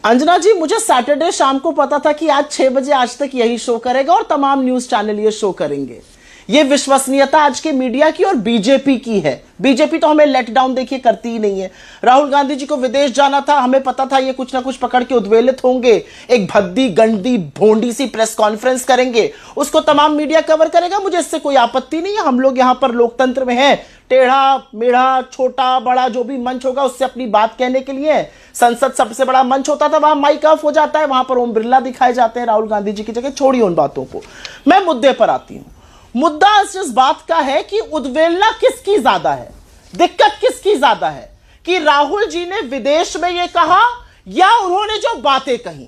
अंजना जी, मुझे सैटरडे शाम को पता था कि आज 6 बजे आज तक यही शो करेगा और तमाम न्यूज चैनल ये शो करेंगे। ये विश्वसनीयता आज के मीडिया की और बीजेपी की है। बीजेपी तो हमें लेट डाउन देखिए करती ही नहीं है। राहुल गांधी जी को विदेश जाना था, हमें पता था ये कुछ ना कुछ पकड़ के उद्वेलित होंगे, एक भद्दी गंदी भोंडी सी प्रेस कॉन्फ्रेंस करेंगे, उसको तमाम मीडिया कवर करेगा। मुझे इससे कोई आपत्ति नहीं है, हम लोग यहां पर लोकतंत्र में हैं। टेढ़ा मेढ़ा छोटा बड़ा जो भी मंच होगा उससे अपनी बात कहने के लिए। संसद सबसे बड़ा मंच होता था, वहां माइक ऑफ हो जाता है, वहां पर ओम बिरला दिखाए जाते हैं राहुल गांधी जी की जगह। छोड़िए उन बातों को, मैं मुद्दे पर आती हूं। मुद्दा इस बात का है कि उद्वेलना किसकी ज्यादा है, दिक्कत किसकी ज्यादा है कि राहुल जी ने विदेश में यह कहा या उन्होंने जो बातें कही।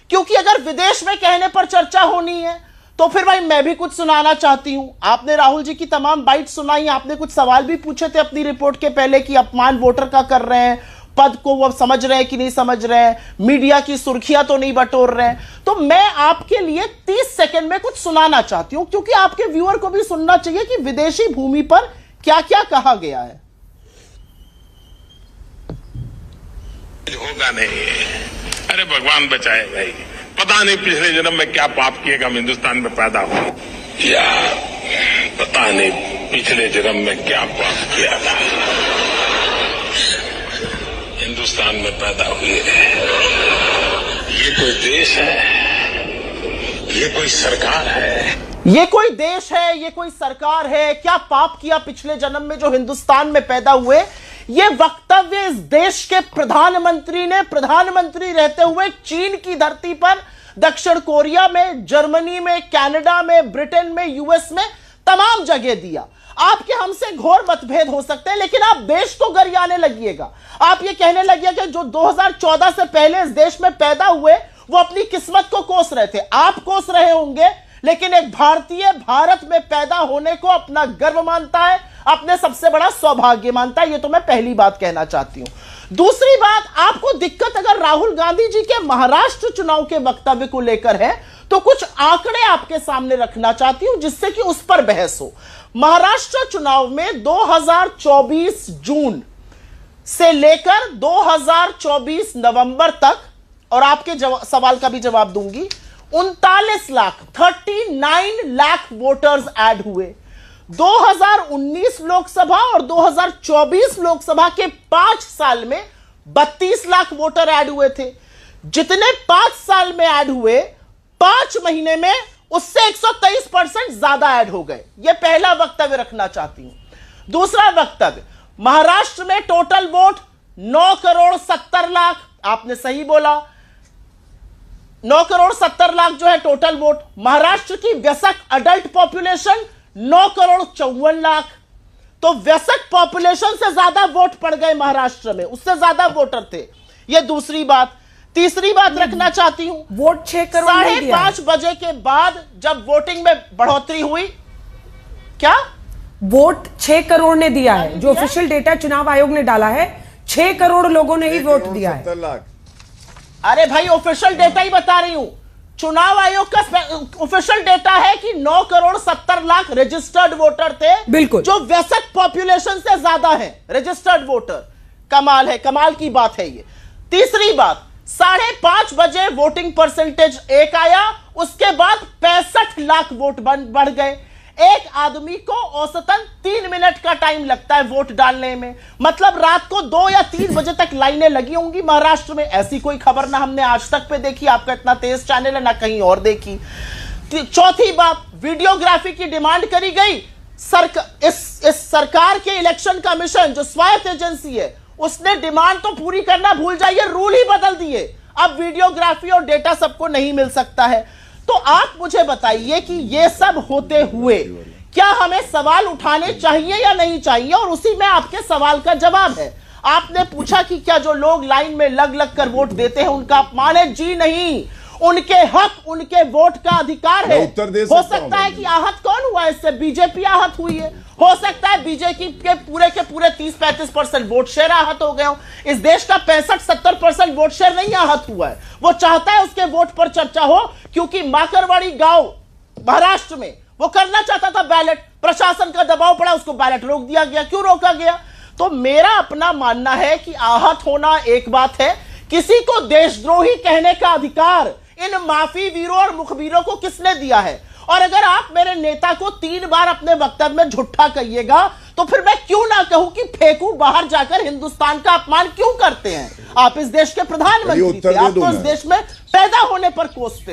क्योंकि अगर विदेश में कहने पर चर्चा होनी है तो फिर भाई मैं भी कुछ सुनाना चाहती हूं। आपने राहुल जी की तमाम बाइट सुनाई, आपने कुछ सवाल भी पूछे थे अपनी रिपोर्ट के पहले कि अपमान वोटर का कर रहे हैं, पद को वो समझ रहे हैं कि नहीं समझ रहे हैं, मीडिया की सुर्खियां तो नहीं बटोर रहे हैं। तो मैं आपके लिए 30 सेकंड में कुछ सुनाना चाहती हूं, क्योंकि आपके व्यूअर को भी सुनना चाहिए कि विदेशी भूमि पर क्या क्या कहा गया है। होगा नहीं, अरे भगवान बचाए भाई, पता नहीं पिछले जन्म में क्या पाप किए हम हिंदुस्तान में पैदा हुए, या पता नहीं पिछले जन्म में क्या पाप किया था, हिंदुस्तान में पैदा हुए। ये कोई देश है, ये कोई सरकार है, ये कोई देश है, ये कोई सरकार है? क्या पाप किया पिछले जन्म में जो हिंदुस्तान में पैदा हुए? ये वक्तव्य इस देश के प्रधानमंत्री ने प्रधानमंत्री रहते हुए चीन की धरती पर, दक्षिण कोरिया में, जर्मनी में, कनाडा में, ब्रिटेन में, यूएस में, तमाम जगह दिया। आपके हमसे घोर मतभेद हो सकते हैं, लेकिन आप देश को गरियाने लगिएगा। आप ये कहने लगिए कि जो 2014 से पहले इस देश में पैदा हुए वो अपनी किस्मत को कोस रहे थे। आप कोस रहे होंगे, लेकिन एक भारतीय भारत में पैदा होने को अपना गर्व मानता है, अपने सबसे बड़ा सौभाग्य मानता है। ये तो मैं पहली बात कहना चाहती हूं। दूसरी बात, आपको दिक्कत अगर राहुल गांधी जी के महाराष्ट्र चुनाव के वक्तव्य को लेकर है तो कुछ आंकड़े आपके सामने रखना चाहती हूं जिससे कि उस पर बहस हो। महाराष्ट्र चुनाव में 2024 जून से लेकर 2024 नवंबर तक, और आपके सवाल का भी जवाब दूंगी, 39 लाख वोटर्स ऐड हुए। 2019 लोकसभा और 2024 लोकसभा के 5 साल में 32 लाख वोटर ऐड हुए थे। जितने 5 साल में ऐड हुए, 5 महीने में उससे 123% ज्यादा ऐड हो गए। यह पहला वक्तव्य रखना चाहती हूं। दूसरा वक्तव्य, महाराष्ट्र में टोटल वोट 9 करोड़ 70 लाख, आपने सही बोला, 9 करोड़ 70 लाख जो है टोटल वोट। महाराष्ट्र की वयस्क अडल्ट पॉपुलेशन 9 करोड़ 54 लाख। तो वयस्क पॉपुलेशन से ज्यादा वोट पड़ गए महाराष्ट्र में, उससे ज्यादा वोटर थे। यह दूसरी बात। तीसरी बात रखना चाहती हूं, वोट 6 करोड़ 5:30 बजे के बाद जब वोटिंग में बढ़ोतरी हुई, क्या वोट 6 करोड़ ने दिया है? जो ऑफिशियल डेटा चुनाव आयोग ने डाला है, 6 करोड़ लोगों ने ही वोट दिया है। अरे भाई, ऑफिशियल डेटा ही बता रही हूं। चुनाव आयोग का ऑफिशियल डेटा है कि 9 करोड़ 70 लाख रजिस्टर्ड वोटर थे, बिल्कुल, जो वयस्क पॉपुलेशन से ज्यादा है रजिस्टर्ड वोटर। कमाल है, कमाल की बात है ये। तीसरी बात, 5:30 बजे वोटिंग परसेंटेज 1 आया, उसके बाद 65 लाख वोट बढ़ गए। एक आदमी को औसतन 3 मिनट का टाइम लगता है वोट डालने में। मतलब रात को 2 या 3 बजे तक लाइनें लगी होंगी महाराष्ट्र में। ऐसी कोई खबर ना हमने आज तक पे देखी, आपका इतना तेज चैनल है, ना कहीं और देखी। चौथी बात, वीडियोग्राफी की डिमांड करी गई। इस सरकार के इलेक्शन कमीशन जो स्वायत्त एजेंसी है, उसने डिमांड तो पूरी करना भूल जाइए, रूल ही बदल दिए। अब वीडियोग्राफी और डेटा सबको नहीं मिल सकता है। तो आप मुझे बताइए कि यह सब होते हुए क्या हमें सवाल उठाने चाहिए या नहीं चाहिए? और उसी में आपके सवाल का जवाब है। आपने पूछा कि क्या जो लोग लाइन में लग लग कर वोट देते हैं उनका अपमान है? जी नहीं, उनके हक, उनके वोट का अधिकार है। हो सकता है कि आहत कौन हुआ इससे? बीजेपी आहत हुई है। हो सकता है बीजेपी के पूरे 30-35% वोट शेयर आहत हो गए हो। इस देश का 65-70% वोट शेयर नहीं आहत हुआ है। वो चाहता है उसके वोट पर चर्चा हो, क्योंकि माकरवाड़ी गांव महाराष्ट्र में वो करना चाहता था बैलेट, प्रशासन का दबाव पड़ा, उसको बैलेट रोक दिया गया। क्यों रोका गया? तो मेरा अपना मानना है कि आहत होना एक बात है किसी को देशद्रोही कहने का अधिकार इन माफी वीरों और मुखबिरों को किसने दिया है? और अगर आप मेरे नेता को 3 बार अपने वक्तव्य में झूठा कहिएगा तो फिर मैं क्यों ना कहूं कि फेंकू बाहर जाकर हिंदुस्तान का अपमान क्यों करते हैं? आप इस देश के प्रधानमंत्री थे, आप तो इस देश में पैदा होने पर कोसते हैं।